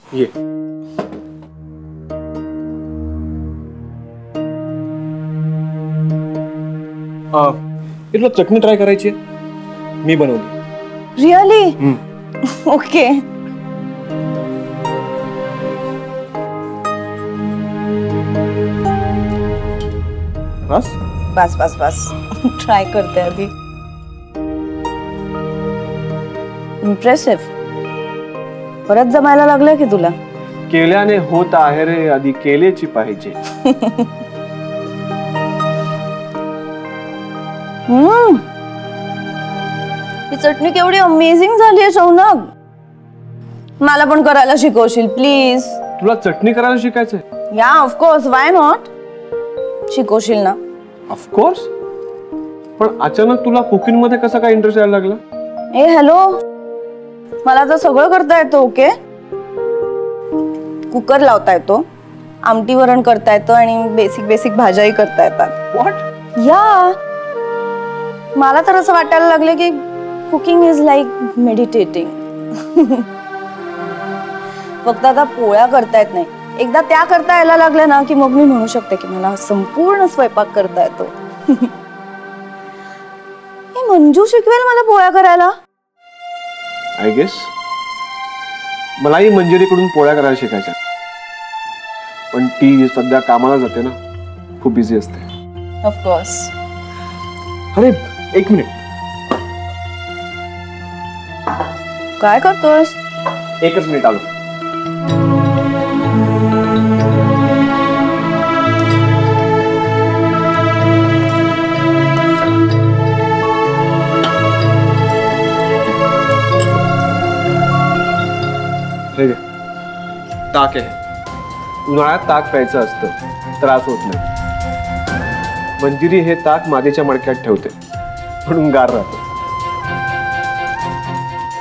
ये इथलं चटणी ट्राय करायची, मी बनवली। रिअली? ओके। बस बस बस बस ट्राय करते आधी। इम्प्रेसिव्ह। परत जमायला लागलं की तुला? केल्याने होत आहे रे, आधी केलेची पाहिजे। ही चटणी केवढी अमेझिंग झाली आहे शौनक। मला पण करायला शिकवशील प्लीज? तुला चटणी करायला शिकायचंय? या ऑफकोर्स, व्हाय नॉट? शिकवशील ना? ऑफकोर्स। पण अचानक तुला कुकिंग मध्ये कसा काय इंटरेस्ट यायला लागला? ए हॅलो, मला तर सगळं करता येतं। ओके, कुकर लावता येतो, आमटी वरण करता येतं आणि बेसिक बेसिक भाज्याही करता येतात। व्हॉट? या मला तर असं वाटायला लागले की कुकिंग इज लाईक मेडिटेटिंग। फक्त आता पोळ्या करता येत नाही, एकदा त्या करता यायला लागल्या ना की मग मी म्हणू शकते की मला संपूर्ण स्वयंपाक करता येतो। हे मंजू शिकवेल मला पोळ्या करायला? आय गेस मलाही मंजिरीकडून पोळ्या करायला शिकायच्या, पण ती सध्या कामाला जाते ना, खूप बिझी असते। ऑफकोर्स। अरे एक मिनिट। काय करतोस? एकच मिनिट आलो। ताक आहे, उन्हाळ्यात ताक प्यायचं असतं, त्रास होत नाही। मंजिरी हे ताक मादीच्या मडक्यात ठेवते म्हणून गार राहते।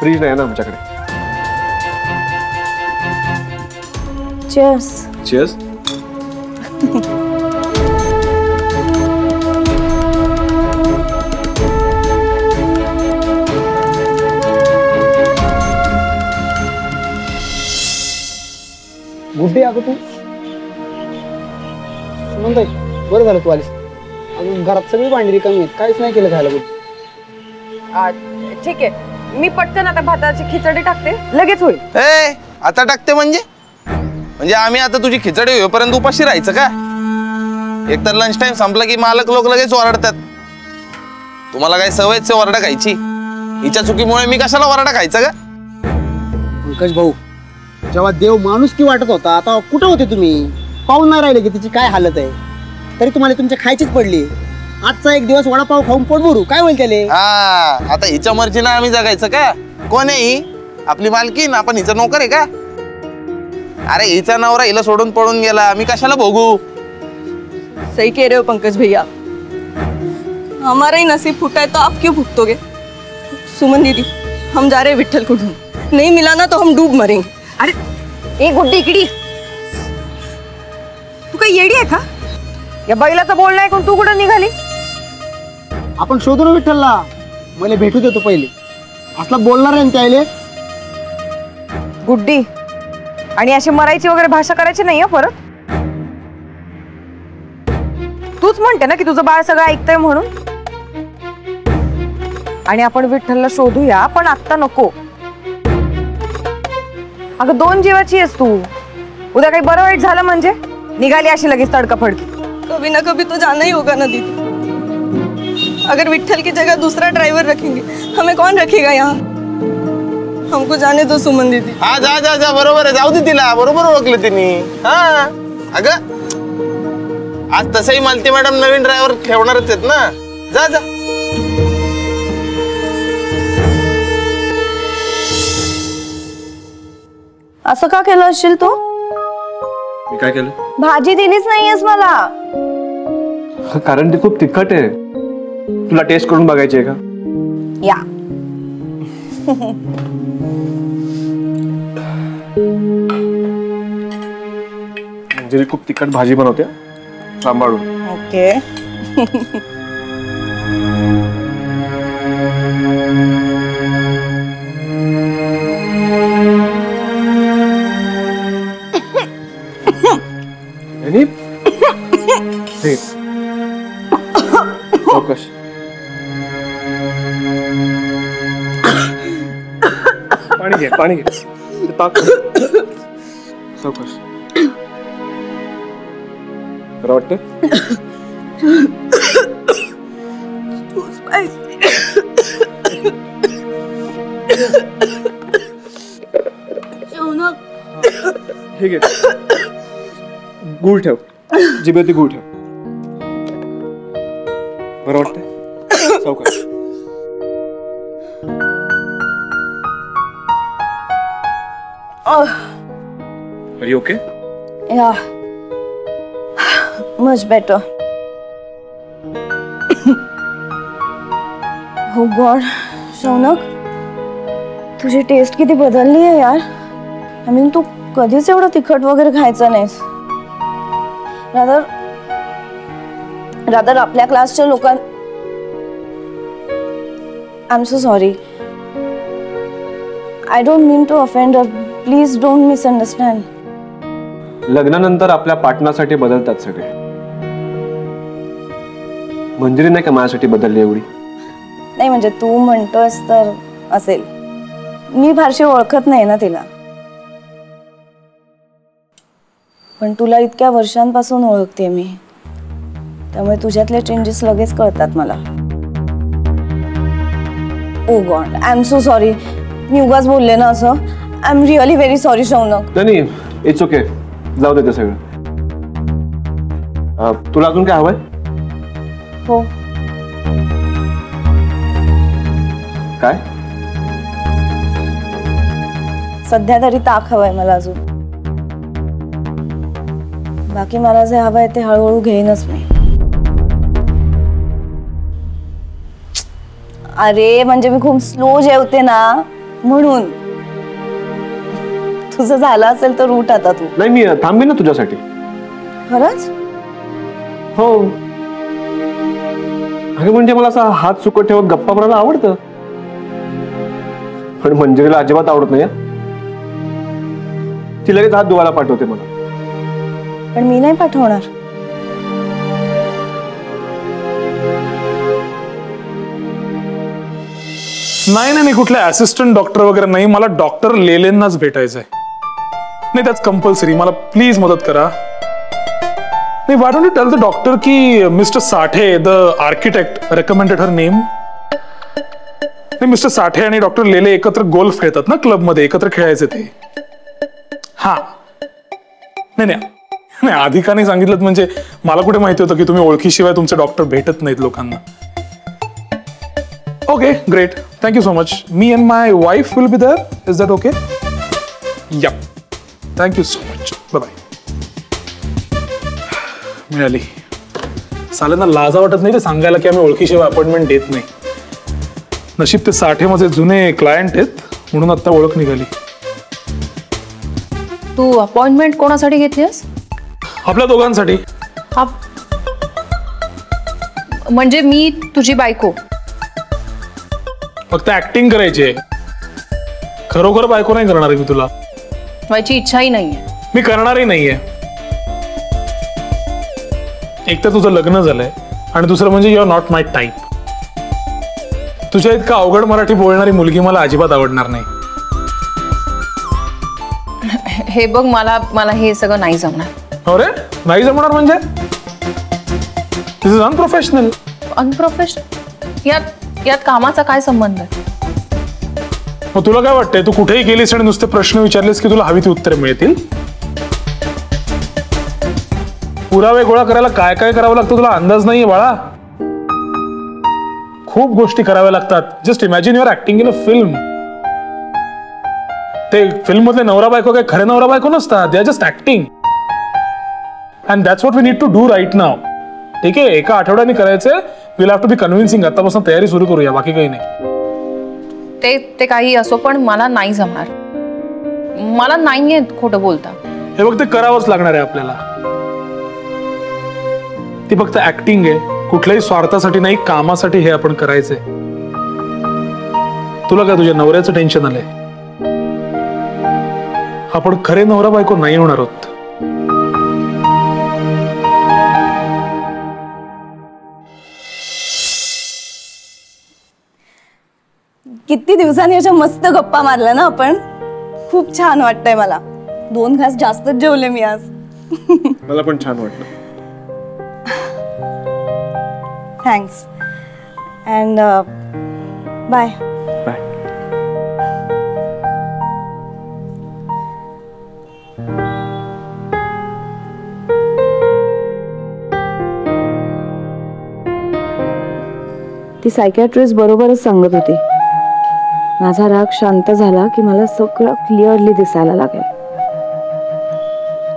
फ्रीज नाही ना आमच्याकडे। चीयर्स। चीयर्स। गुड्डे अगं तू सुनंदाई, बरं झालं तू आलीस। अजून घरात सगळी भांडी रिकामी आहेत, काहीच नाही केलं खायला। ठीक आहे, मी पटकन आता भाताची खिचडी टाकते, लगेच होईल। ए आता टाकते म्हणजे आम्ही आता तुझी खिचडी होईपर्यंत उपाशी राहायचं का? एकतर लंच टाइम संपला की मालक लोक लगेच ओरडतात। तुम्हाला काय सवयच ओरडा खायची? हिच्या चुकीमुळे मी कशाला ओरडा खायचा का? पंकज भाऊ, जेव्हा देव माणूस की वाटत होता, आता कुठं होते तुम्ही? पाहून नाही राहिले की तिची काय हालत आहे, तरी तुम्हाला तुमच्या खायचीच पडली। आजचा एक दिवस वडापाव खाऊन पोट भरू, काय होईल त्याले? हा, आता हिच्या मर्जीनं आम्ही जगायचं का? कोण आहे ही? आपली मालकीन, आपण हिचा नोकर आहे का? अरे हिचा नवरा हिला सोडून पळून गेला, आम्ही कशाला भोगू? सही कह रहे हो पंकज भैया, हमारा ही नसीब फूटा है तो आप क्यों भुगतोगे? सुमन दीदी, हम जा रहे हैं विठ्ठल को ढूंढ, नहीं मिला ना तो हम डूब मरेंगे। अरे ए गुड्डी इकड़ी, तू काही येडी आहे का? या बैलाचं बोलणं ऐकून तू कुठं निघाली? आपण शोधू ना विठ्ठलला, मला भेटू देतो पहिले। असला बोलणार आहे त्याले गुड्डी, आणि अशी मरायची वगैरे भाषा करायची नाही परत। तूच म्हणते ना की तुझं बाळ सगळं ऐकतंय म्हणून। आणि आपण विठ्ठलला शोधूया, पण आत्ता नको। अगं दोन जीवाची आहेस तू, उद्या काही बरं वाईट झालं म्हणजे निघाली अशी लगेच तडका फडकी। कभी ना कभी तो जाना ही होगा ना दीदी। अगर विठ्ठल की जगह दूसरा ड्राइवर रखेंगे, हमें कौन रखेगा यहाँ? हमको जाने दो सुमन दीदी। हा जा जा जा, बरोबर आहे, जाऊ दे तिला, बरोबर ओळखलं तिने। हा अगं आज तसंही मालती मॅडम नवीन ड्रायव्हर ठेवणारच आहेत ना, जा जा। असं का केलं असशील तू? मी काय केलं? भाजी दिलीच नाहीयेस मला। कारण ती खूप तिखट आहे, तुला टेस्ट करून बघायची आहे का? या मंजिरी खूप तिखट भाजी बनवते, सांभाळून। ओके सावकाश. पाणी घे, पाणी घे. ते ताक. सावकाश. बरं वाटतं? हे घे. गुळ ठेव, जिभेवरती गुळ ठेव. बरं वाटतंय? सावकाश. Are you okay? Yeah, much better. Oh God, Shaunak, तुझी टेस्ट किती बदलली आहे यार. आय मीन तू कधीच एवढं तिखट वगैरे खायचं नाहीस. रादर आपल्या क्लासच्या लोकां I am so sorry. I don't mean to offend her. Please don't misunderstand. लग्नानंतर आपल्या पार्टनरसाठी बदलतात सगळे. मंजिरी नाही का माझ्यासाठी बदलली एवढी? नाही म्हणजे तू म्हणतोस तर असेल. मी फारशी ओळखत नाही ना तिला. पण तुला इतक्या वर्षांपासून ओळखते मी, त्यामुळे तुझ्यातले चेंजेस लगेच कळतात मला. Oh God, I am so sorry. मी उगाच बोलले ना असं. I am really very sorry Shaunak. नाही, इट्स ओके. जाऊ दे ते सगळं. तुला अजून काय हवंय? हो. काय? सध्या तरी ताक हवंय मला अजून. बाकी मला जे हवंय ते हळूहळू घेईनच मी. अरे म्हणजे मी खूप स्लो जेवते ना म्हणून. तुझं झालं असेल तर उठ आता तू. नाही, मी थांबेन ना तुझ्यासाठी. खरंच? हो. अगं म्हणजे मला असा हात सुकट ठेवत गप्पा मारायला आवडतं, पण मंजिरीला अजिबात आवडत नाही. ती लगेच हात धुवायला पाठवते मला. पण मी नाही पाठवणार. नाही नाही, कुठले असिस्टंट डॉक्टर वगैरे नाही. मला डॉक्टर लेलेंनाच भेटायचंय. नाही त्याच कंपल्सरी. मला प्लीज मदत करा. नाही, why don't you tell the doctor की mister Sathe the architect recommended her name. नाही, मिस्टर साठे आणि डॉक्टर लेले एकत्र गोल्फ खेळतात ना क्लबमध्ये. एकत्र खेळायचे ते. हा नाही नाही नाही, आधी का नाही सांगितलं म्हणजे मला कुठे माहिती होतं की तुम्ही ओळखीशिवाय तुमचे डॉक्टर भेटत नाहीत लोकांना. Okay, great. Thank you so much. Me and my wife will be there. Is that okay? Yep. Thank you so much. Bye-bye. मिळाली. साल्यांना लाजा वाटत नाही ते सांगायला की आम्ही ओळखीशिवाय अपॉइंटमेंट देत नाही. नशीब ते साठे माझे जुने क्लायंट आहेत म्हणून आता ओळख निघाली. तू अपॉइंटमेंट कोणासाठी घेतलीस? आपल्या दोघांसाठी. म्हणजे मी तुझी बायको. फक्त ऍक्टिंग करायची आहे. खरोखर बायको नाही करणार आहे मी तुला. व्हायची इच्छाही नाहीये. मी करणारही नाहीये. एक तर तुझं लग्न झालंय आणि दुसरं म्हणजे you are not my type. तुझ्या इतका अवघड मराठी बोलणारी मुलगी मला अजिबात आवडणार नाही. हे बघ, मला हे सगळं नाही जमणार. अरे नाही जमणार म्हणजे? दिस इज अनप्रोफेशनल. अनप्रोफेशनल? यात कामाचा काय संबंध आहे? मग तुला काय वाटतंय, तू कुठेही गेलीस आणि नुसते प्रश्न विचारलेस की तुला हवी ती उत्तरे मिळतील? पुरावे गोळा करायला काय काय करावं लागतं तुला अंदाज नाहीये बाळा. खूप गोष्टी कराव्या लागतात. Just imagine your acting in a film. ते फिल्म मधले नवरा बायको काय खरे नवरा बायको नसतात. They are just acting. And that's what we need to do right now. ठीक आहे, एका आठवड्याने करायचंय. Will have to be convincing. आतापासून तयारी सुरू करूया, बाकी काही नाही. ते काही असो, पण मला नाही जमणार. मला नाही येत खोटं बोलता. हे बघ, ते करावंच लागणार आहे आपल्याला. ती फक्त ऍक्टिंग आहे. कुठल्याही स्वार्थासाठी नाही, कामासाठी हे आपण करायचंय. तुला काय तुझ्या नवऱ्याचं टेन्शन आलंय? आपण खरे नवरा बायको नाही होणार आहोत. किती दिवसांनी अशा मस्त गप्पा मारल्या ना आपण. खूप छान वाटतंय मला. 2 घास जास्तच जेवले मी आज. मला पण छान वाटलं. Thanks and bye. बाय. ती सायकॅट्रिस्ट बरोबरच सांगत होती. माझा राग शांत झाला की मला सगळं क्लिअरली दिसायला लागेल.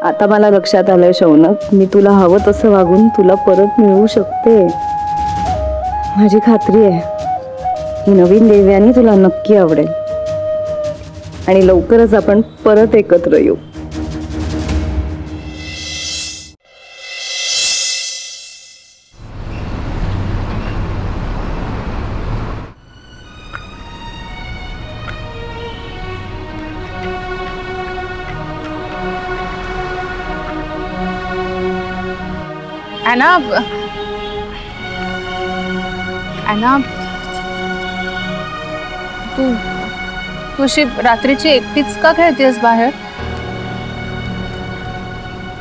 आता मला लक्षात आलंय शौनक, मी तुला हवं तसं वागून तुला परत मिळवू शकते. माझी खात्री आहे ही नवीन देवयानी तुला नक्की आवडेल आणि लवकरच आपण परत एकत्र येऊ. अॅना अॅना तू अशी रात्रीची एकटीच का खेळतेस बाहेर?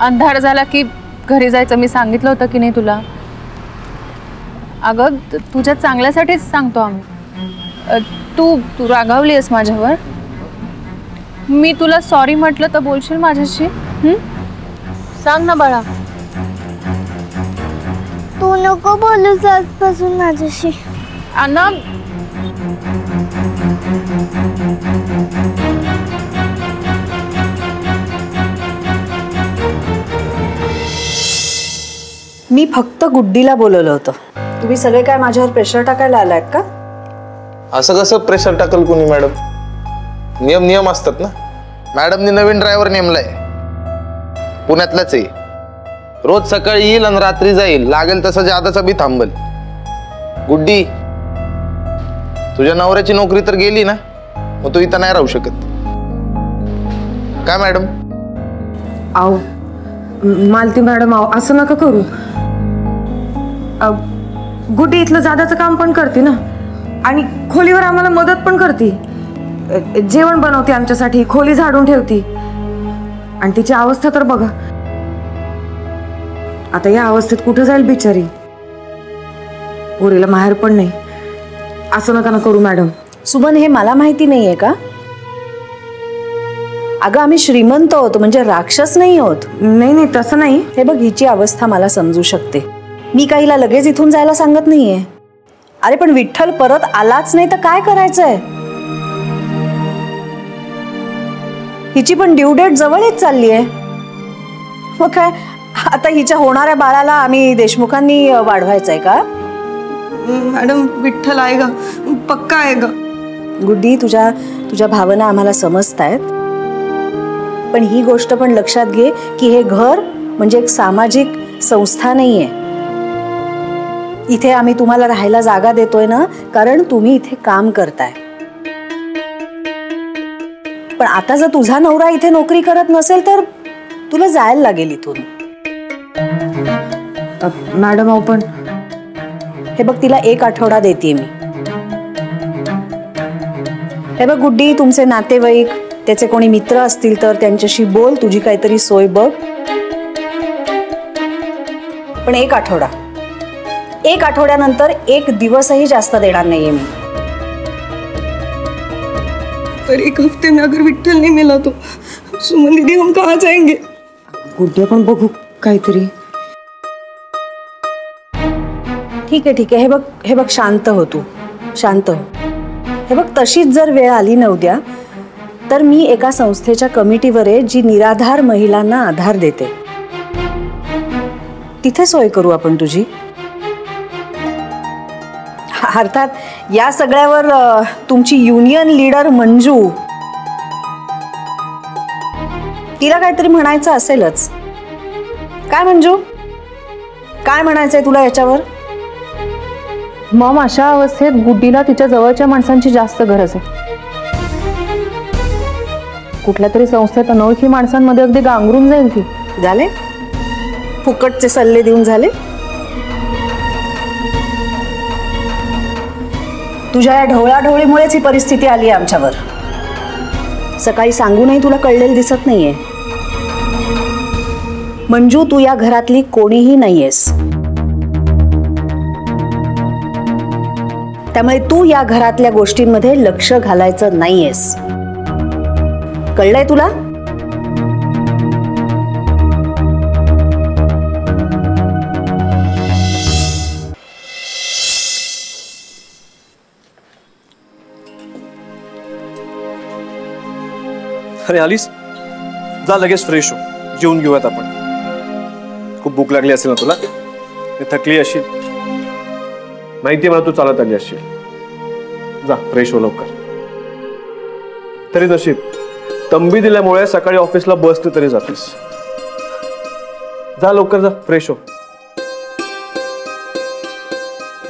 अंधार झाला की घरी जायचं मी सांगितलं होतं की नाही तुला? अगं तुझ्या चांगल्यासाठीच सांगतो आम्ही. तू रागावली आहेस माझ्यावर? मी तुला सॉरी म्हटलं तर बोलशील माझ्याशी? सांग ना बाळा. तू नको बोलूस आजपासून माझ्याशी. अण्णा मी फक्त गुड्डीला बोलवलं होतं. तुम्ही सगळे काय माझ्यावर प्रेशर टाकायला आलायत का? असं कसं प्रेशर टाकल कोणी मॅडम? नियम असतात ना. मॅडमनी नवीन ड्रायव्हर नेमलाय, पुण्यातलाच आहे. रोज सकाळी येईल आणि रात्री जाईल. लागेल तसं जादाचा बी थांबल. गुड्डी, तुझ्या नवऱ्याची नोकरी तर गेली ना, मग तू इथं नाही राहू शकत. काय मॅडम? आओ मालती मॅडम, आओ असं नका करू. गुड्डी इथलं जादाचं काम पण करते ना आणि खोलीवर आम्हाला मदत पण करते. जेवण बनवते आमच्यासाठी, खोली झाडून ठेवते. आणि तिची अवस्था तर बघा. आता या अवस्थेत कुठं जाईल बिचारी? पोरीला माहेर पण नाही. असं नका ना करू मॅडम. सुमन, हे मला माहिती नाहीये का? अगं आम्ही श्रीमंत आहोत, म्हणजे राक्षस नाही आहोत. नाही तसं नाही. हे बघ, हिची अवस्था मला समजू शकते. मी काहीला लगेच इथून जायला सांगत नाहीये. अरे पण विठ्ठल परत आलाच नाही तर काय करायचंय? हिची पण ड्यू डेट जवळ येत चालली आहे. मग काय आता हिच्या होणाऱ्या बाळाला आम्ही देशमुखांनी वाढवायचंय का? मॅडम विठ्ठल आहे ग, पक्का आहे ग. गुड्डी, तुझ्या भावना आम्हाला समजतायत. पण ही गोष्ट पण लक्षात घे की हे घर म्हणजे एक सामाजिक संस्था नाहीये. इथे आम्ही तुम्हाला राहायला जागा देतोय ना कारण तुम्ही इथे काम करताय. पण आता जर तुझा नवरा इथे नोकरी करत नसेल तर तुला जायला लागेल इथून. मॅडम पण हे बघ, तिला 1 आठवडा देते मी. हे बघ गुड्डी, तुमचे नातेवाईक, त्याचे कोणी मित्र असतील तर त्यांच्याशी बोल, तुझी काहीतरी सोय बघ. पण 1 आठवडा. 1 आठवड्यानंतर 1 दिवसही जास्त देणार नाहीये मी. पर 1 हफ्ते में अगर विठ्ठल नहीं मिला तो सुमन दीदी हम कहाँ जाएंगे? गुड्डी, पण बघू काहीतरी. ठीक आहे. हे बघ शांत हो तू, शांत हो. हे बघ, तशीच जर वेळ आली ना उद्या तर मी एका संस्थेच्या कमिटीवर आहे जी निराधार महिलांना आधार देते. तिथे सोय करू आपण तुझी. अर्थात या सगळ्यावर तुमची युनियन लीडर मंजू, तिला काहीतरी म्हणायचं असेलच. काय मंजू, काय म्हणायचंय तुला याच्यावर? मॉम, अशा अवस्थेत गुड्डीला तिच्या जवळच्या माणसांची जास्त गरज आहे. कुठल्या तरी संस्थेत अनोळखी माणसांमध्ये अगदी गांगरून जाईल ती. झाले फुकटचे सल्ले देऊन झाले. तुझ्या या ढवळाढवळीमुळेच ही परिस्थिती आली आहे आमच्यावर. सकाळी सांगूनही तुला कळलेलं दिसत नाहीये. मंजू, तू या घरातली कोणीही नाहीयेस. त्यामुळे तू या घरातल्या गोष्टींमध्ये लक्ष घालायचं नाहीयेस. कळलंय तुला? अरे आलीस, जा लगेच फ्रेश हो, जेवून घेऊयात आपण. खूप भूक लागली असेल ना तुला, थकली असेल, माहितीये मला तू चालत आली असशील. जा फ्रेश हो लवकर. तरी नशीब तंबी दिल्यामुळे सकाळी ऑफिसला बसने तरी जातेस. जा लवकर, जा फ्रेश हो.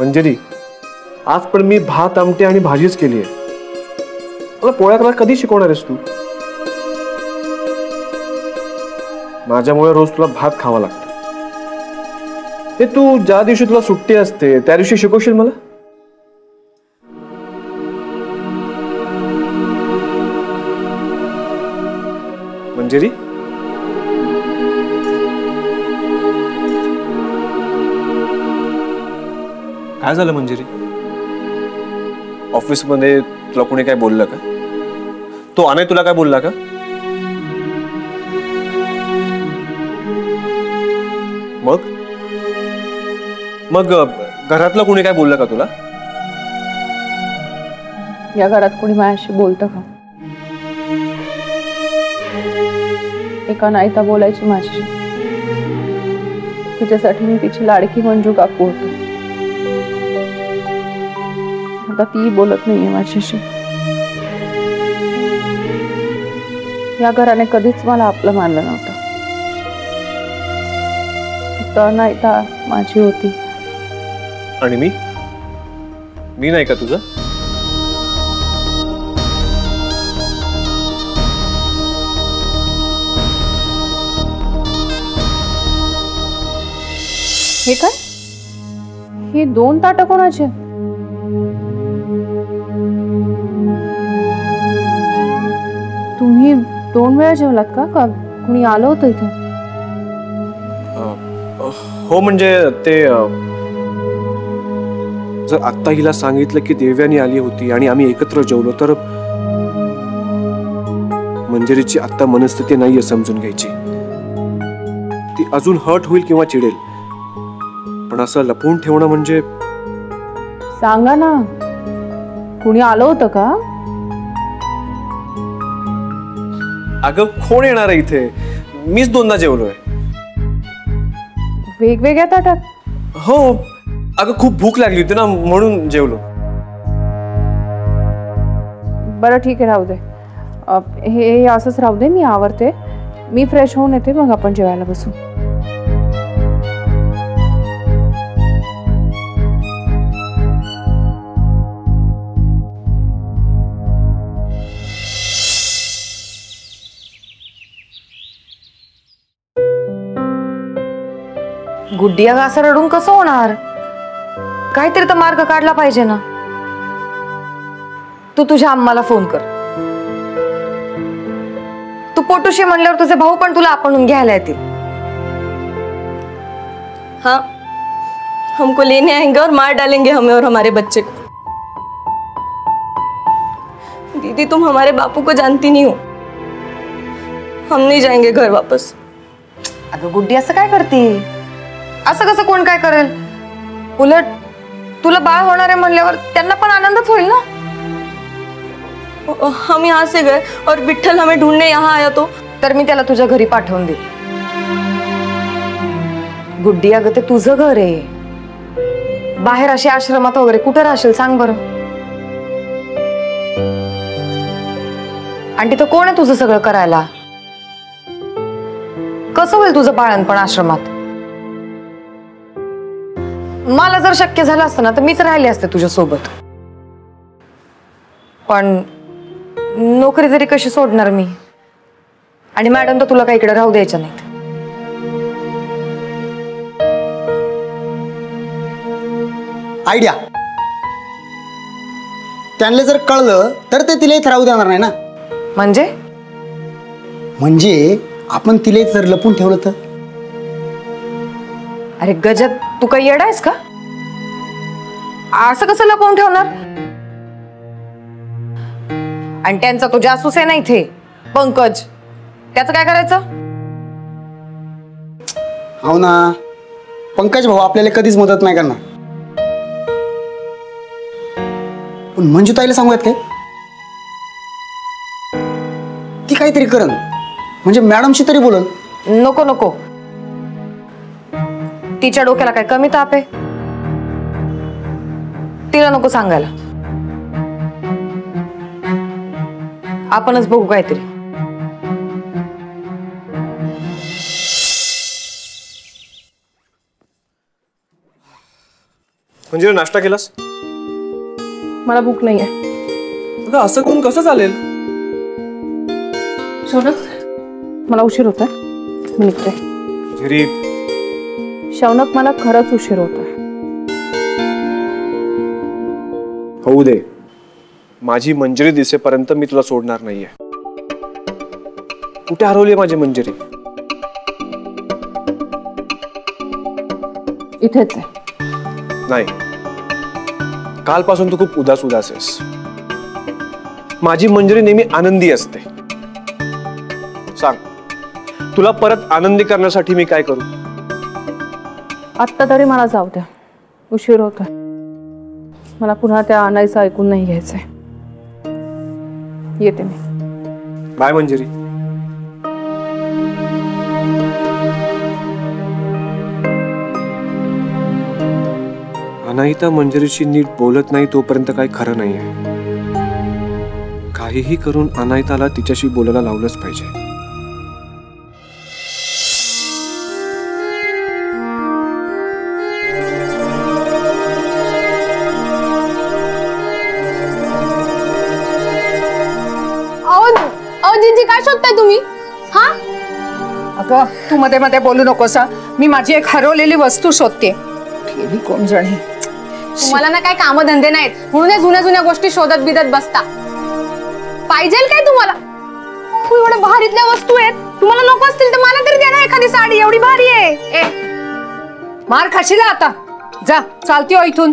मंजिरी, आज पण मी भात आमटी आणि भाजीच केली आहे. मला पोळ्या करायला कधी शिकवणार आहेस तू? माझ्यामुळे रोज तुला भात खावा लागतो. हे तू ज्या दिवशी तुला सुट्टी असते त्या दिवशी शिकवशील मला? मंजिरी, काय झालं मंजिरी? ऑफिसमध्ये तुला कोणी काय बोललं का? तो अनय तुला काय बोलला का? मग मग घरातलं कोणी काय बोललं का तुला? या घरात कोणी माझ्याशी बोलतं का? एका नाहीता बोलायची माझ्याशी. तिच्यासाठी मी तिची लाडकी मंजू काकू होतो. आता ती बोलत नाहीये माझ्याशी. या घराने कधीच मला आपलं मानलं नव्हतं. फक्त नाहीता माझी होती. आणि मी नाही का तुझं? हे काय? हे 2 ताटं कोणाचे? तुम्ही 2 वेळा जेवलात का? का कुणी आलं होतं इथे? हो, म्हणजे ते जर आत्ता हिला सांगितलं की देव्यानी आली होती आणि आम्ही एकत्र जेवलो तर मंजिरीची आत्ता मनस्थिती नाहीये समजून घ्यायची. ती अजून हर्ट होईल किंवा चिडेल, पण असं लपवून ठेवणं म्हणजे. सांगा ना, कुणी आलं होतं का? अगं कोण येणार आहे इथे? मीच 2दा जेवलोय. वेगवेगळ्या ताटात? हो, अगं खूप भूक लागली होती ना म्हणून जेवलो. बरं ठीक आहे, राहू दे. हे असंच राहू दे. मी आवरते, मी फ्रेश होऊन येते, मग आपण जेवायला बसू. गुड्डिया असं रडून कसं होणार? काहीतरी तर मार्ग काढला पाहिजे ना. तू तुझ्या अम्माला फोन कर. तू पोटुशी म्हणल्यावर तुझे भाऊ पण तुला आपणून घ्यायला येतील. हाँ, हमको लेने आएंगे और मार डालेंगे हमें और हमारे बच्चे को. दीदी, तुम हमारे बापू को जानती नहीं हो. हम नहीं जाएंगे घर वापस. अगं गुड्डी, असं काय करते? असं कसं कोण काय करेल? उलट तुला बाळ होणार आहे म्हणल्यावर त्यांना पण आनंदच होईल ना. हम यहाँ से गए और विठ्ठल हमें ढूंढने यहाँ आया तर मी त्याला तुझ्या घरी पाठवून दे. गुड्डी, अगं ते तुझं घर आहे. बाहेर अशी आश्रमात वगैरे कुठं राहशील सांग बरं? आणि तिथं कोण आहे तुझं सगळं करायला? कसं होईल तुझं बाळणपण आश्रमात? मला जर शक्य झालं असतं ना तर मीच राहिले असते तुझ्या सोबत. पण नोकरी तरी कशी सोडणार मी? आणि मॅडम तर तुला काही इकडे राहू द्यायच्या नाहीत. आयडिया. त्यांना जर कळलं तर ते तिला इथं राहू देणार नाही ना. म्हणजे आपण तिला इथं जर लपून ठेवलं तर? अरे गजब, तू काही येडा आहेस का? असं कसं लपवून ठेवणार? आणि त्यांचा तो जासूस आहे ना इथे, पंकज, त्याचं काय करायचं? हो ना, पंकज भाऊ आपल्याला कधीच मदत नाही करणार. पण मंजू ताईला सांगूयात काय? ती काहीतरी करन, म्हणजे मॅडमशी तरी बोलन. नको नको, तिच्या डोक्याला काय कमी ताप आहे? तिला नको सांगायला. आपणच बघू काहीतरी. म्हणजे नाश्ता केलास? मला भूक नाहीये. अगं असं करून कसं चालेल? शौनक, मला उशीर होतोय, मी निघते. झरी, शौनक, मला खरंच उशीर होतोय. होऊ दे. माझी मंजरी दिसेपर्यंत मी तुला सोडणार नाहीये. कुठे हरवली माझी मंजरी? इथेच आहे. नाही, कालपासून तू खूप उदास आहेस. माझी मंजरी नेहमी आनंदी असते. सांग, तुला परत आनंदी करण्यासाठी मी काय करू? आत्ता तरी मला जाऊ द्या, उशीर होतोय. मला पुन्हा त्या आणायचं ऐकून नाही घ्यायचंय. येते मी. बाय मंजरी. अनाहिता मंजरीशी नीट बोलत नाही तोपर्यंत काही खरं नाहीये. काहीही करून अनाहिताला तिच्याशी बोलायला लावलंच पाहिजे. जीजी, काय शोधताय तुम्ही? हा, अगं तू मध्ये मध्ये बोलू नकोस. मी माझी एक हरवलेली वस्तू शोधते. गेली कोण जाणे. तुम्हाला ना काय काम धंदे नाहीत म्हणून जुन्या जुन्या गोष्टी शोधत बिदत बसता. पाहिजे काय तुम्हाला? एवढ्या भारीतल्या वस्तू आहेत, तुम्हाला नको असतील तर मला तरी द्या ना एखादी साडी, एवढी भारी आहे. ए, मार खाशील आता. जा, चालती हो इथून.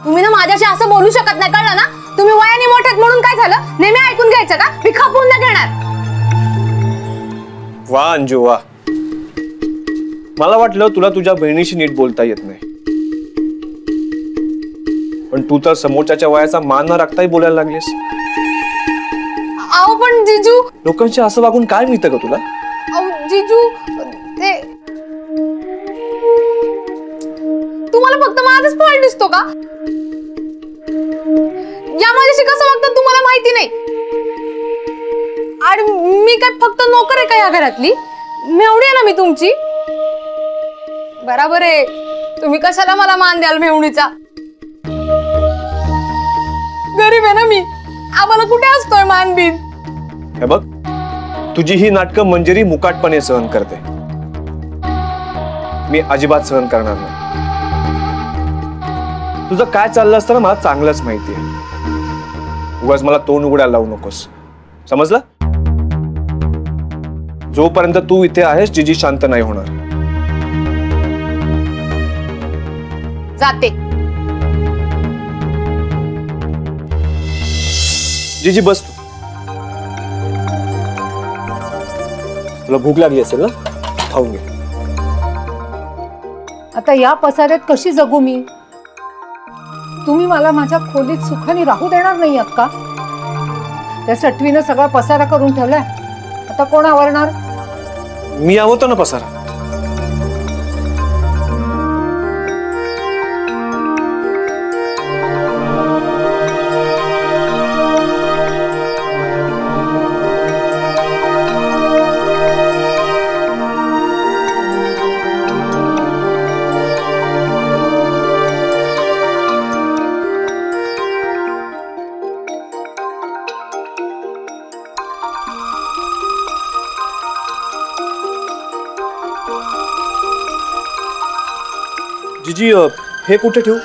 तुम्ही ना माझ्याशी असं बोलू शकत नाही, कळलं ना? तुम्ही वयाने मोठ्यात म्हणून काय झालं? नेहमी ऐकून घ्यायचं का? मी खपून न घेणार. वा अंजू वा. मला वाटलं तुला तुझ्या बहिणीशी नीट बोलता येत नाही, पण तू तर समोरच्याच्या वयाचा मान न राखताही बोलायला लागलीस. अहो पण जीजू, लोकांशी असं वागून काय मिळतं का तुला? अहो जीजू, ते तुम्हाला फक्त माझाच फॉल्ट दिसतो का? या माझ्याशी कसं वागतात तुम्हाला माहिती नाही. आणि मी काय फक्त नोकर आहे का या घरातली? मेवणी आहे ना मी तुमची. बराबर आहे, तुम्ही कशाला मला मान द्याल मेवणीचा? गरीब आहे ना मी, आम्हाला कुठे असतोय मान बिन? हे बघ, तुझी ही नाटकं मंजरी मुकाटपणे सहन करते. मी अजिबात सहन करणार नाही. तुझं काय चाललं असतं ना मला चांगलंच माहिती आहे. उगाच मला तोंड उघडायला लावू नकोस, समजलं? जोपर्यंत तू इथे आहेस जीजी शांत नाही होणार. जाते. जीजी बस. तुला भूक लागली असेल ना, खाऊन घे. आता या पसाऱ्यात कशी जगू मी? तुम्ही मला माझ्या खोलीत सुखाने राहू देणार नाही आहात का? त्या सटवीनं सगळा पसारा करून ठेवलाय, आता कोण आवरणार? मी आवडतो ना पसारा. जीजी हे कुठे ठेवू?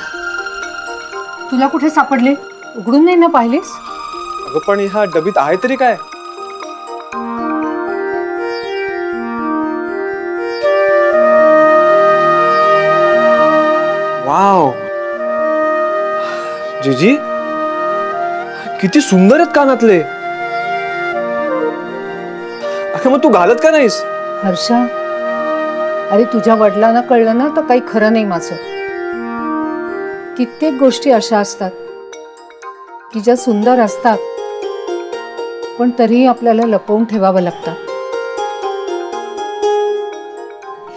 तुला कुठे सापडले? उघडून नाही ना पाहिलीस? अगं पण ह्या डबीत आहे तरी काय? वाव जीजी, किती सुंदर आहेत कानातले. अगं मग तू घालत का नाहीस? हर्षा, अरे तुझ्या वडिलांना कळलं ना तर काही खरं नाही माझं. कित्येक गोष्टी अशा असतात की ज्या सुंदर असतात पण तरीही आपल्याला लपवून ठेवावं लागतात.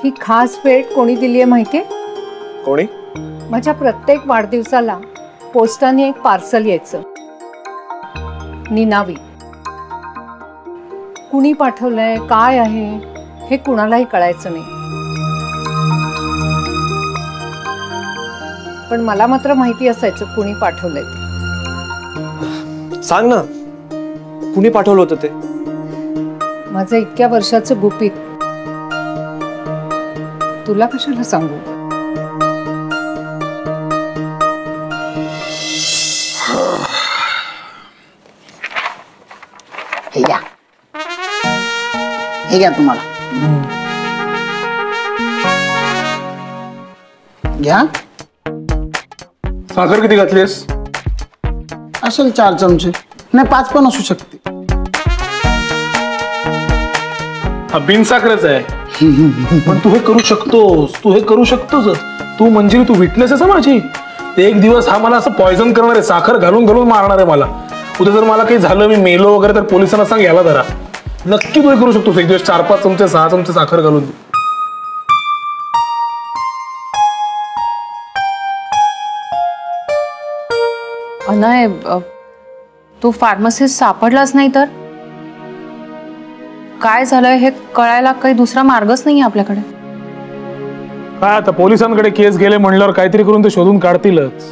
ही खास भेट कोणी दिली आहे माहितीये? कोणी? माझ्या प्रत्येक वाढदिवसाला पोस्टाने एक पार्सल यायचं. निनावी. कुणी पाठवलंय, काय आहे हे कुणालाही कळायचं नाही. पण मला मात्र माहिती असायचं कुणी पाठवलंय ते. सांग ना, कुणी पाठवलं होतं ते? माझं इतक्या वर्षाचं गुपित. तुला कशाला सांगू? हे घ्या, हे घ्या तुम्हाला. घ्या. साखर किती घातलीस? असेल 4 चमचे, नाही 5 पण असू शकते. हा बिनसाखरच आहे. पण तू हे करू शकतोस, तू हे करू शकतोस. तू मंजिरी, तू विटनेस आहे माझी. एक दिवस हा मला असं पॉइझन करणार आहे, साखर घालून घालून मारणार आहे मला. उद्या जर मला काही झालं, मी मेलो वगैरे, तर पोलिसांना सांग याला धरा. नक्की तू हे करू शकतोस. एक दिवस 4-5 चमचे 6 चमचे साखर घालून. अनय, तू फार्मसिस्ट सापडलाच नाही तर काय झालंय हे कळायला काही दुसरा मार्गच नाही आपल्याकडे. काय आता पोलिसांकडे केस गेले म्हणल्यावर काहीतरी करून ते शोधून काढतीलच.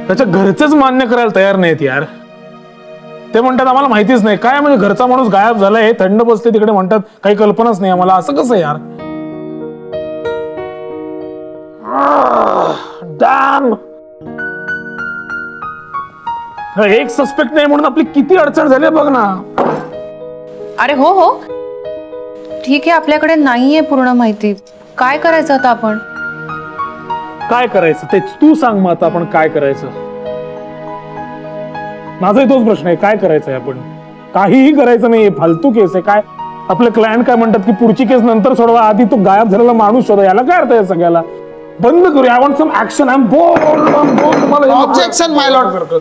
त्याच्या घरचेच मान्य करायला तयार नाहीत यार. ते म्हणतात आम्हाला माहितीच नाही. काय म्हणजे घरचा माणूस गायब झालाय, हे थंड बसते तिकडे, म्हणतात काही कल्पनाच नाही आम्हाला. असं कसं यार? डॅम, एक सस्पेक्ट नाही म्हणून आपली किती अडचण झाली बघ ना. अरे हो हो ठीक आहे, आपल्याकडे नाहीये पूर्ण माहिती. काय करायचं आता आपण? काय करायचं तेच तू सांग. मग आता आपण काय करायचं? माझाही तोच प्रश्न आहे. काय करायचंय आपण? काहीही करायचं नाही. फालतू केस आहे. काय आपले क्लायंट काय म्हणतात की पुढची केस नंतर सोडवा, आधी तो गायब झालेला माणूस शोधा. याला काय अर्थ आहे सगळ्याला? बंद करूया. I want some action. I am bored. Objection my lord.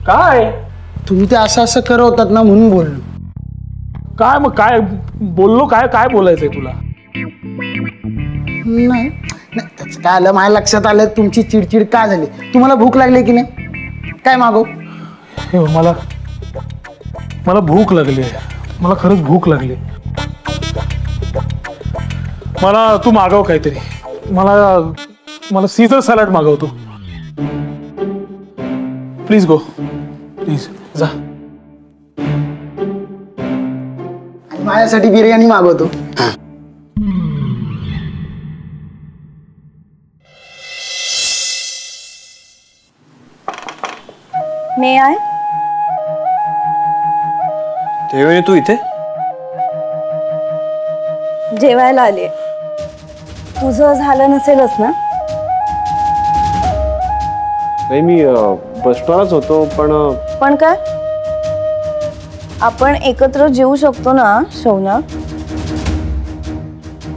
काय तुम्ही ते असं असं करवतात ना म्हणून बोललो. काय मग काय बोललो? काय काय बोलायचंय तुला? नाही त्याचं काय आलं, माझ्या लक्षात आलं तुमची चिडचिड का झाली. तुम्हाला भूक लागली की नाही? काय मागव? मला मला भूक लागली. मला खरंच भूक लागली. मला तू मागव काहीतरी. मला सीझर सॅलड मागवतो. प्लीज गो, प्लीज जा. माझ्यासाठी बिर्याणी मागवतो. मे आय? देवयानी तू इथे? जेवायला आले. तुझं झालं नसेलच ना? नाही, मी बसणारच होतो. पण काय? आपण एकत्र जेवू शकतो ना शौनक?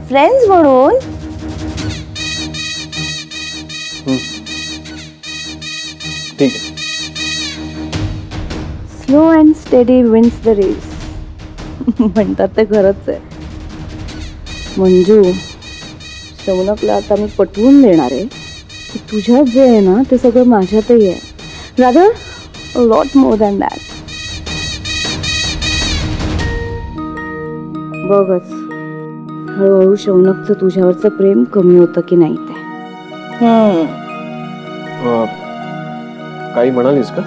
फ्रेंड्स म्हणून. ठीक आहे. Slow and steady wins the race म्हणतात ते खरंच आहे. मंजू, शौनकला आता मी पटवून देणार आहे की तुझ्यात जे आहे ना ते सगळं माझ्यातही आहे. Rather a lot more than that. बघच हळूहळू शौनकचं तुझ्यावरचं प्रेम कमी होतं की नाही ते. काही म्हणालीस का?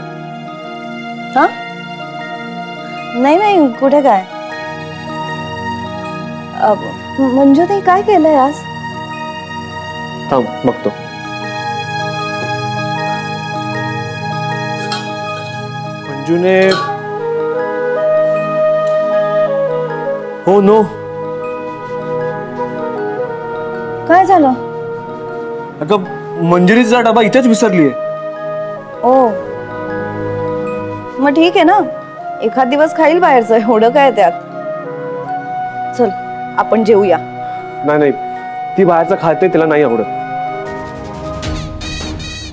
हा? नाही नाही, कुठे काय. मंजू ते काय केलंय आज? थांब बघतो. मंजूने हो नो. काय झालं? अगं मंजिरीचा डबा इथेच विसरलीये. ओ मग ठीक आहे ना, एखाद दिवस खाईल बाहेरचं, एवढं काय त्यात. चल आपण जेऊया. नाही नाही, ती बाहेरचं खाते, तिला नाही आवडत.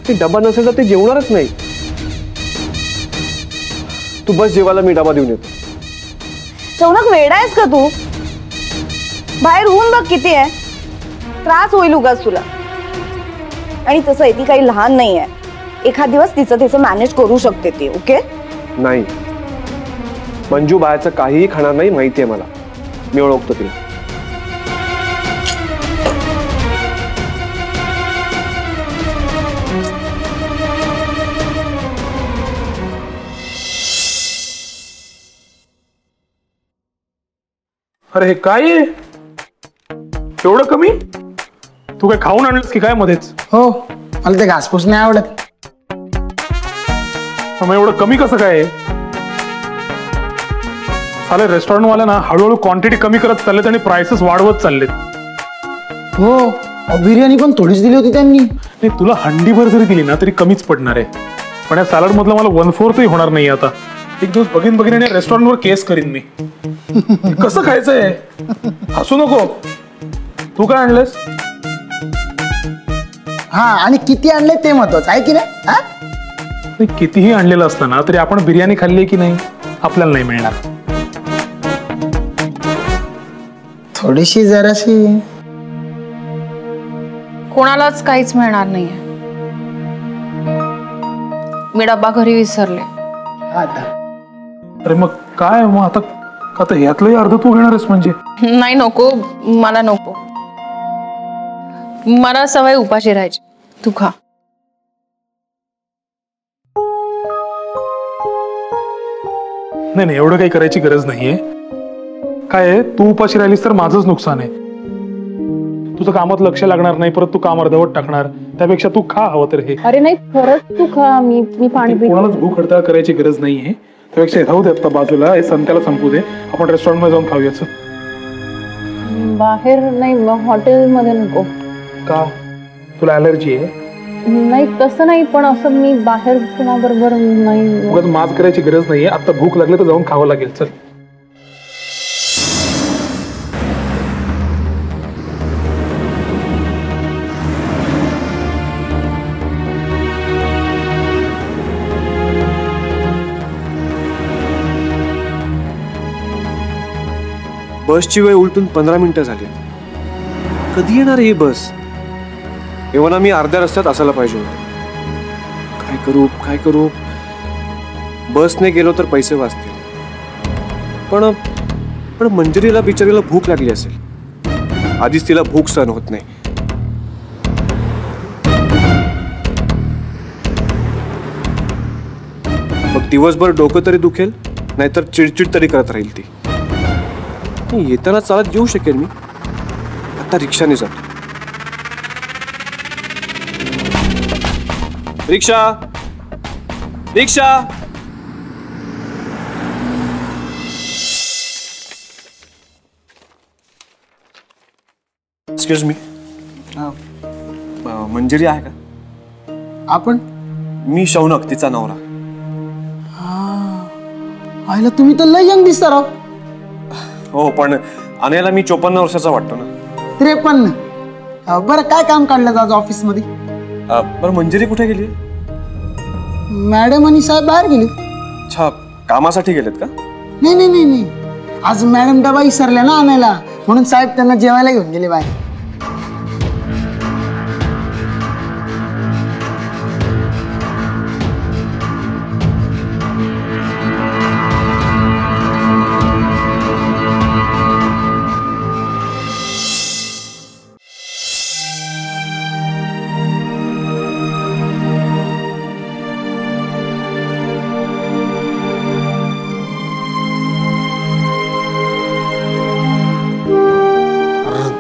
ती डबा नसेल तर ते जेवणारच नाही. तू बस जेवायला, मी डबा देऊन येतो. शौनक वेडा आहेस का तू? बाहेर ऊन बघ किती आहे, त्रास होईल उगाच तुला. आणि तसं ती काही लहान नाही आहे, एखाद दिवस तिचं मॅनेज करू शकते ती. ओके नाही, मंजू बाहेरचं काहीही खाणार नाही, माहितीये मला. मी ओळखतो तिला. अरे हे काय आहे? एवढं कमी? तू काय खाऊन आणलंस की काय मध्येच? हो, मला ते घासपूस नाही आवडत. मग एवढं कमी कसं काय? साले रेस्टॉरंट वाले ना हळूहळू क्वांटिटी कमी करत चाललेत आणि प्राइसेस वाढवत चाललेत. हो, बिर्याणी पण थोडीच दिली होती त्यांनी. नाही, तुला हंडीभर जरी दिली ना तरी कमीच पडणार आहे. पण या सॅलड मधलं मला 1/4 होणार नाही आता. एक दिवस बघीन आणि रेस्टॉरंटवर केस करीन मी. कसं खायचंय? हसू नको. तू काय आणलंस? हा, आणि किती आणले ते महत्वाचं आहे की नाही? हा, कितीही आणलेलं असलं ना तरी आपण बिर्याणी खाल्ली की नाही आपल्याला नाही मिळणार. थोडीशी जराशी. कोणालाच काहीच मिळणार नाहीये. मी डब्बा घरी विसरले. अरे मग काय, मग आता ह्यातलंही अर्ध तू घेणारच म्हणजे? नाही, नको, मला नको. मला सवय उपाशी राहायची. तू खा. नाही, एवढं काही करायची गरज नाहीये. काय आहे, तू उपाशी राहिलीस तर माझंच नुकसान आहे. तुझं कामात लक्ष लागणार नाही, परत तू काम अर्धवट टाकणार. त्यापेक्षा तू खा हवं तर हे. अरे नाही, खरंच तू खा. मी पाणी पितो. कोणालाच भूक हडताळ करायची गरज नाहीये. त्यापेक्षा राहू दे आता बाजूला, हे संत्याला संपू दे. आपण रेस्टॉरंट मध्ये जाऊन खाऊयाच. बाहेर नाही, हॉटेलमध्ये नको. का? तुला ॲलर्जी आहे? नाही तसं नाही, पण असं मी बाहेर कुणाबरोबर नाही. उगाच माज करायची गरज नाहीये. आता भूक लागली तर जाऊन खावं लागेल. चल. बसची वेळ उलटून 15 मिनिटं झाली. कधी येणार ही बस? एव्हा मी अर्ध्या रस्त्यात असायला पाहिजे होतं. काय करू? बसने गेलो तर पैसे वाचतील, पण मंजिरीला बिचारीला भूक लागली असेल. आधीच तिला भूक सहन होत नाही. मग दिवसभर डोकं तरी दुखेल, नाहीतर चिडचिड तरी करत राहील ती. येताना चालत येऊ शकेल मी. आता रिक्षाने जातो. रिक्षा. एक्सक्यूज मी, मंजिरी आहे का? आपण? मी शौनक, तिचा नवरा. आईला तुम्ही तर लय यंग दिसता राव. हो, पण अनेला मी 54 वर्षाचा वाटतो ना. 53. बरं, काय काम काढलं आज ऑफिस मध्ये? बरं, मंजिरी कुठे गेली? मॅडम आणि साहेब बाहेर गेले. अच्छा, कामासाठी गेलेत का? नाही, आज मॅडम डबा विसरल्या ना आणायला, म्हणून साहेब त्यांना जेवायला घेऊन गेले बाहेर.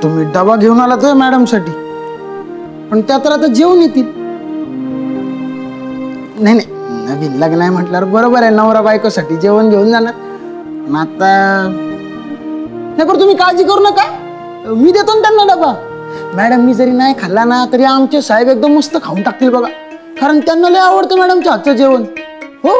तुम्ही डबा घेऊन आलात मॅडम साठी, पण त्या तर आता जेवून येतील. नाही, नवीन लग्न आहे म्हटल्यावर बरोबर आहे, नवरा बायकोसाठी जेवण घेऊन जाणार. मग आता नाही पण तुम्ही काळजी करू नका, मी देतो ना त्यांना डबा. मॅडम मी जरी नाही खाल्ला ना तरी आमचे साहेब एकदम मस्त खाऊन टाकतील बघा, कारण त्यांना लय आवडतं मॅडमच्या हातचं जेवण. हो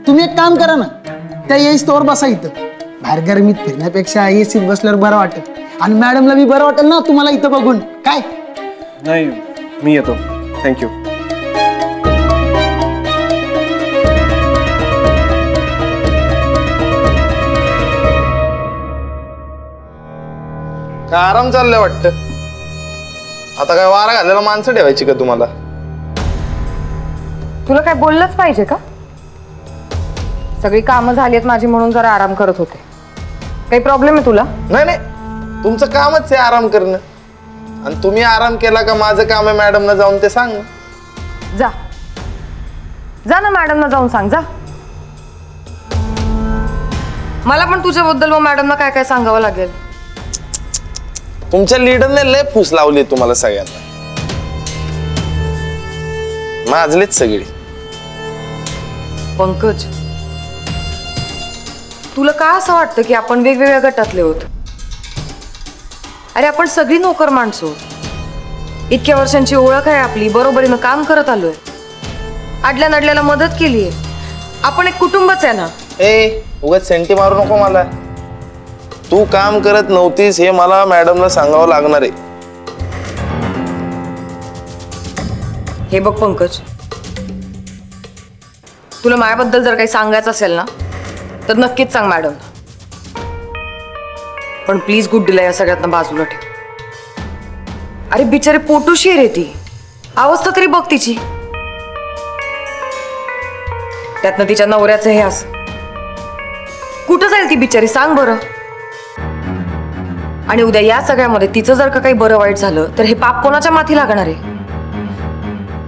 तुम्ही एक काम करा ना, त्या येईस तोवर बसा इथं. बाहेर गरमीत फिरण्यापेक्षा एसीत बसल्यावर बरं वाटेल, आणि मॅडमला बी बरं वाटेल ना तुम्हाला इथं बघून. काय नाही मी येतो, थँक्यू. काय आराम चाललंय वाटतं. आता काय वारा घालायला माणसं ठेवायची का तुम्हाला? तुला काय बोललंच पाहिजे का? सगळी कामं झाली आहेत माझी म्हणून जरा आराम करत होते. काही प्रॉब्लेम आहे तुला? नाही नाही, तुमचं कामच आहे आराम करणं, आणि तुम्ही आराम केला का माझं काम आहे मॅडमना जाऊन ते सांग. जा जा ना मॅडमना जाऊन सांग जा. मला पण तुझ्याबद्दल मग मॅडमना काय काय सांगावं लागेल. तुमच्या लीडरने लय फूस लावली तुम्हाला सगळ्यांना, माजलेच सगळी. पंकज, तुला का असं वाटतं की आपण वेगवेगळ्या गटातले होत? अरे आपण सगळी नोकर माणसं, इतक्या वर्षांची ओळख आहे आपली, बरोबरीनं काम करत आलोय, आडल्या नडल्याला मदत केलीये, आपण एक कुटुंबच आहे ना. उगाच सेंटी मारू नको मला. तू काम करत नव्हतीस हे मला मॅडमला सांगावं लागणार आहे. हे बघ पंकज, तुला माझ्याबद्दल जर काही सांगायचं असेल ना तर नक्कीच सांग मॅडम, पण प्लीज गुड्डीला या सगळ्यातनं बाजूला ठेव. अरे बिचारी पोटूशी आहे रे ती, अवस्था तरी बघ तिची. त्यातनं तिच्या नवऱ्याचं हे असं, कुठं जाईल ती बिचारी सांग बरं. आणि उद्या या सगळ्यामध्ये तिचं जर का काही बरं वाईट झालं तर हे पाप कोणाच्या माथी लागणार आहे?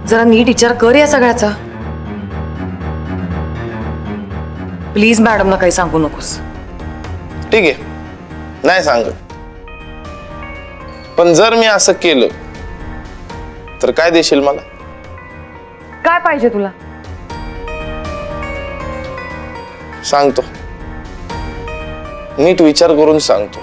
जरा नीट विचार कर या सगळ्याचा. प्लीज मॅडमला काही सांगू नकोस. ठीक आहे, नाही सांगत, पण जर मी असं केलं तर काय देशील मला? काय पाहिजे तुला? सांगतो, नीट विचार करून सांगतो.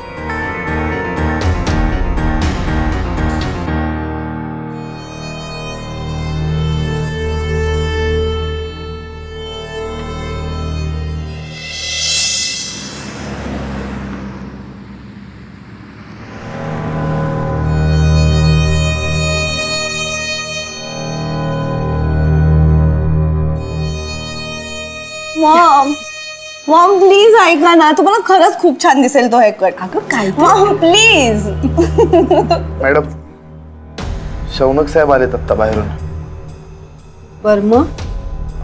मॉम मॉम प्लीज ऐका ना, तुम्हाला खरंच खूप छान दिसेल तो हेअरकट. अगं काय मॉम प्लीज. मॅडम, शौनक साहेब आलेत आत्ता बाहेरून. बर मग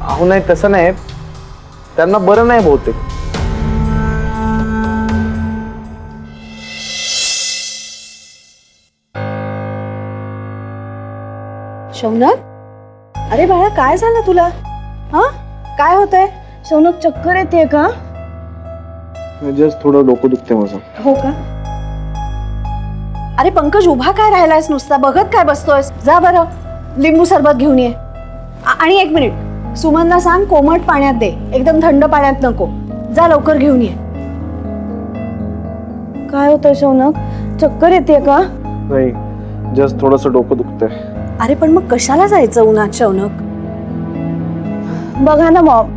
अहो नाही, तसं नाही, त्यांना बरं नाही बहुतेक. शौनक, अरे बाळा काय झालं तुला? हा काय होतंय? शौनक चक्कर येते का? जस्ट थोडं डोकं दुखते माझं. हो का? अरे पंकज, उभा काय राहिलायस नुसता, बघत काय बसतोयस? जा बरं लिंबू सरबत घेऊन ये. आणि एक मिनिट, सुमनला सांग कोमट पाण्यात दे, एकदम थंड पाण्यात नको. जा लवकर घेऊन ये. काय होतं शौनक, चक्कर येते का? नाही, जस्ट थोडंसं डोकं दुखतंय. अरे पण मग कशाला जायचं उन्हात शौनक? बघा ना मॉम,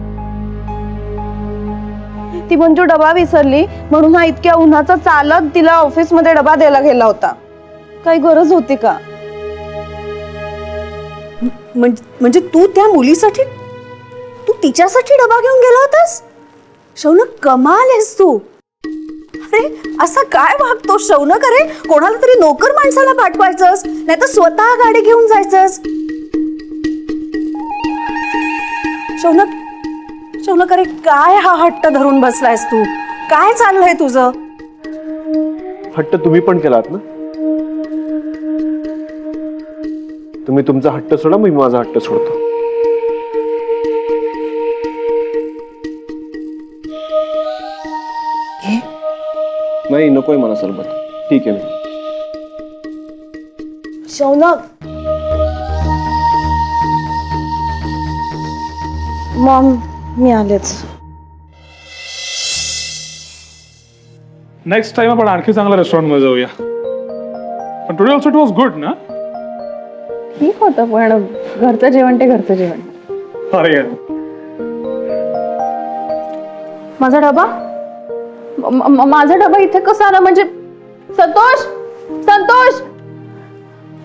ती मंजू डबा विसरली म्हणून हा इतक्या उन्हाचा चालत तिला ऑफिस मध्ये डबा द्यायला गेला होता. काही गरज होती का? म्हणजे तू त्या मुलीसाठी, तू तिच्यासाठी डबा घेऊन गेला होतास? शौनक कमाल आहेस तू. अरे असं काय वागतो शौनक? अरे कोणाला तरी नोकर माणसाला पाठवायचंस, नाही तर स्वतः गाडी घेऊन जायचंस. शौनक शौनक, अरे काय हा हट्ट धरून बसलायस तू? काय चाललंय तुझं? हट्ट तुम्ही पण केलात ना. तुम्ही तुमचा हट्ट सोडा, मी माझा हट्ट सोडतो. नाही नकोय मला सरबत. ठीक आहे मी. शौनक, मॉम मी आलेच. नेक्स्ट टाइम आपण आणखी चांगल्या रेस्टॉरंटमध्ये जाऊया. पण today also it was good ना. ठीक होतं पण घरचं जेवण ते घरचं जेवण. अरे यार. माझा डबा माझा डबा इथे कसा आला? म्हणजे संतोष संतोष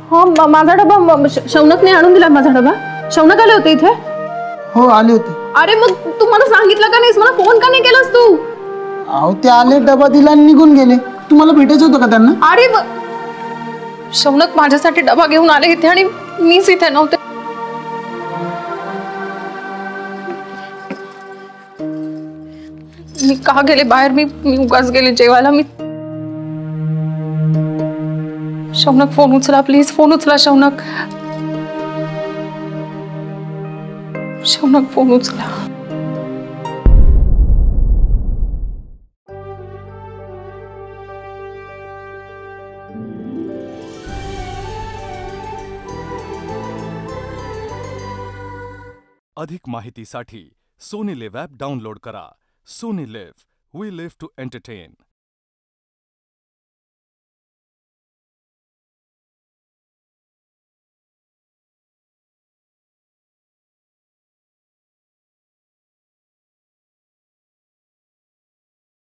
हो माझा डबा शौनकने आणून दिला. माझा डबा शौनक आले होते इथे. हो आले होते. अरे मग तू मला सांगितलं का नाहीस? मला फोन का नाही केलास तू? अहो ते आले, डबा दिला आणि निघून गेले. तुम्हाला भेटायचं होतं का त्यांना? अरे शौनक माझ्यासाठी डबा घेऊन आले इथे आणि मीच इथे नव्हते. मी का गेले बाहेर? मी उगाच गेले जेवायला. मी शौनक फोन उचला प्लीज. फोन उचला शौनक. शौनक फोन उचला. अधिक माहितीसाठी सोनी लिव्ह ॲप डाउनलोड करा. Sony LIV, we live to entertain.